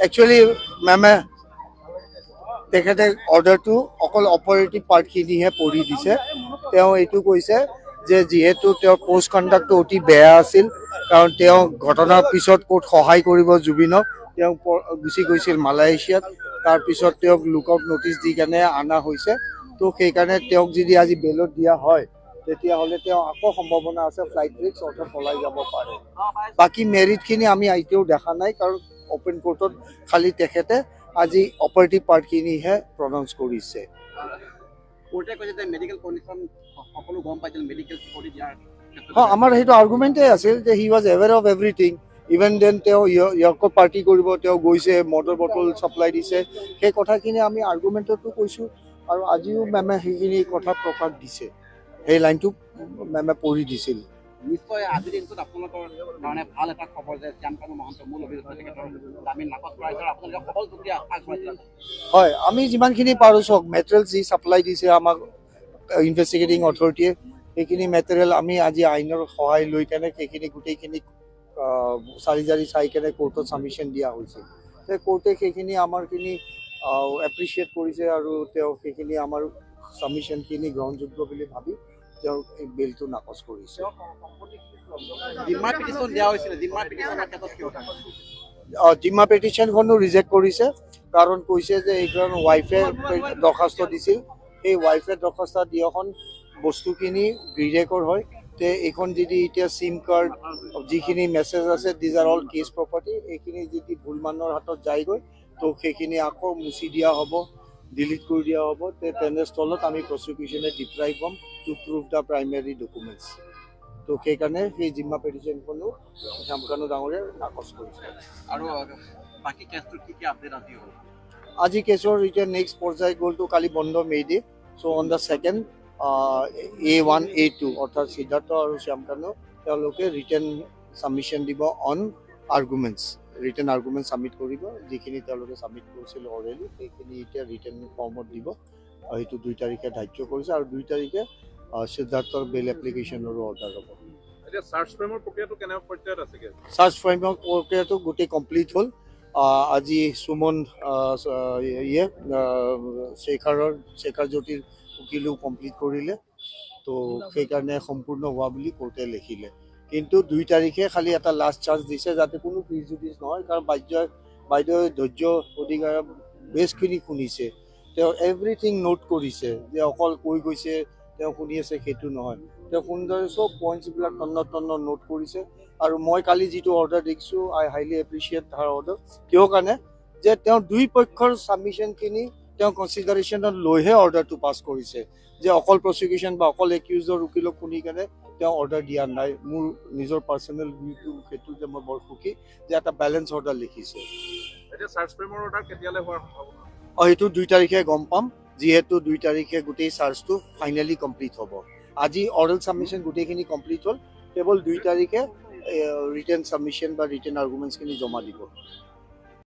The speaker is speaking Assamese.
একচুৱেলি মেমে তেখেতে অৰ্ডাৰটো অকল অপাৰেটিভ পাৰ্টখিনিহে পঢ়ি দিছে। তেওঁ এইটো কৈছে যে যিহেতু তেওঁৰ পোষ্ট কণ্ডাক্টটো অতি বেয়া আছিল, কাৰণ তেওঁ ঘটনাৰ পিছত ক'ত সহায় কৰিব জুবিনক, তেওঁ গুচি গৈছিল মালয়েছিয়াত। তাৰপিছত তেওঁক লুকআউট নটিচ দি কেনে অনা হৈছে। তো সেইকাৰণে তেওঁক যদি আজি বেলত দিয়া হয়, তেতিয়াহ'লে তেওঁ আকৌ সম্ভাৱনা আছে ফ্লাইট ৰিস্ক অৰ্থাৎ পলাই যাব পাৰে। বাকী মেৰিটখিনি আমি এতিয়াও দেখা নাই, কাৰণ অপেন কোৰ্টত খালি তেখেতে আজি অপাৰেটিভ পাৰ্টখিনিহে প্ৰনাউন্স কৰিছে। আমাৰ সেইটো আৰ্গুমেণ্টেই আছিল যে he was aware of everything. Even then তেওঁ ইয়ৰ্কত পাৰ্টি কৰিব, তেওঁ গৈছে, মদৰ বটল ছাপ্লাই দিছে, সেই কথাখিনি আমি আৰ্গুমেণ্টতো কৈছোঁ। আৰু আজিও মেমে সেইখিনি কথা প্ৰকাশ দিছে, সেই লাইনটো মেমে পঢ়ি দিছিল। নিশ্চয় আজিৰ দিনটোত আপোনালোকৰ কাৰণে ভাল এটা খবৰ যে শ্যামকানু মহন্ত মূল অভিযুক্ত তেখেতৰ জামিন নাকচ কৰাইছে আৰু আপোনালোকে সবল যুক্তি আগবঢ়াইছে। হয়, আমি যিমানখিনি পাৰোঁ চাওক, মেটেৰিয়েল যি ছাপ্লাই দিছে আমাক ইনভেষ্টিগেটিং অথৰিটিয়ে, সেইখিনি মেটেৰিয়েল আমি আজি আইনৰ সহায় লৈ কেনে সেইখিনি গোটেইখিনি চাৰি চাই কেনে কোৰ্টত ছাবমিশ্যন দিয়া হৈছে। কোৰ্টে সেইখিনি আমাৰখিনি এপ্ৰিচিয়েট কৰিছে আৰু তেওঁ সেইখিনি আমাৰ ছাবমিশ্যনখিনি গ্ৰহণযোগ্য বুলি ভাবি তেওঁ এই বিলটো নাকচ কৰিছে। জিম্মা পেটিশ্যনখনো ৰিজেক্ট কৰিছে, কাৰণ কৈছে যে এইখন ৱাইফে দৰখাস্ত দিছিল, সেই ৱাইফে দৰখাস্ত দিয়াখন বস্তুখিনি গিৰিয়েকৰ হয়। তে এইখন যদি এতিয়া চিম কাৰ্ড যিখিনি মেছেজ আছে, these are all case property, এইখিনি যদি ভুল মানুহৰ হাতত যায়গৈ, তো সেইখিনি আকৌ মুচি দিয়া হ'ব, ডিলিট কৰি দিয়া হ'ব। তেনেস্থলত আমি প্ৰচিকিউশ্যনে ডিপ্ৰাইভ হ'ম to prove the primary documents. তো সেইকাৰণে সেই জিম্মা পেটিশ্যনখনো শ্যামকানু ডাঙৰীয়াই নাকচ কৰিছে। আৰু বাকী কেছটোৰ কি আপডেট আজি হ'ল? আজি কেছৰ এতিয়া নেক্সট পৰ্যায় গ'লটো কালি বন্ধ May' Day. So' on the second A1 A2 অৰ্থাৎ সিদ্ধাৰ্থ আৰু শ্যামকানু তেওঁলোকে ৰিটেন ছাবমিশ্যন দিব on arguments. Written argument submit কৰিব, যিখিনি তেওঁলোকে ছাবমিট কৰিছিল অৰেলি, সেইখিনি এতিয়া ৰিটেন ফৰ্মত দিব। সেইটো 2 তাৰিখে ধাৰ্য কৰিছে, আৰু 2 তাৰিখে সিদ্ধাৰ্থৰ বেল এপ্লিকেশ্যনৰো অৰ্ডাৰ হ'ব। চাৰ্চ ফ্ৰেমৰ প্ৰক্ৰিয়াটো কেনে পৰ্যায়ত আছে? চাৰ্চ ফ্ৰেমৰ প্ৰক্ৰিয়াটো গোটেই কমপ্লিট হ'ল। আজি সুমন শেখাৰ জ্যোতিৰ উকিলো কমপ্লিট কৰিলে। তো সেইকাৰণে সম্পূৰ্ণ হোৱা বুলি কোৰ্টে লিখিলে। কিন্তু 2 তাৰিখে খালি এটা লাষ্ট চান্স দিছে, যাতে কোনো প্ৰিজুডিচ নহয়, কাৰণ বাইদেৱে ধৈৰ্য অধিকাৰ বেছখিনি শুনিছে, তেওঁ এভৰিথিং নোট কৰিছে, যে অকল কৈ গৈছে তেওঁ শুনি আছে সেইটো নহয়। তেওঁ সুন্দৰে চব পইণ্টছবিলাক তন্ন নোট কৰিছে। আৰু মই কালি যিটো অৰ্ডাৰ দেখিছোঁ, আই হাইলি এপ্ৰিচিয়েট হাৰ অৰ্ডাৰ। কিয় কাৰণে যে তেওঁ 2 পক্ষৰ ছাবমিশ্যনখিনি তেওঁ কনচিডাৰেশ্যনত লৈহে অৰ্ডাৰটো পাছ কৰিছে, যে অকল প্ৰচিকিউশ্যন বা অকল একিউজৰ উকিলক শুনি কেনে তেওঁ অৰ্ডাৰ দিয়া নাই। মোৰ নিজৰ পাৰ্চনেল ভিউটো সেইটো যে মই বৰ সুখী যে এটা বেলেঞ্চ অৰ্ডাৰ লিখিছে। সেইটো 2 তাৰিখে গম পাম, যিহেতু 2 তাৰিখে গোটেই চাৰ্জটো ফাইনেলি কমপ্লিট হ'ব। আজি অৰেল ছাবমিশ্যন গোটেইখিনি কমপ্লিট হ'ল, কেৱল 2 তাৰিখে ৰিটেন ছাবমিশ্যন বা ৰিটেন আৰ্গুমেণ্টছখিনি জমা দিব।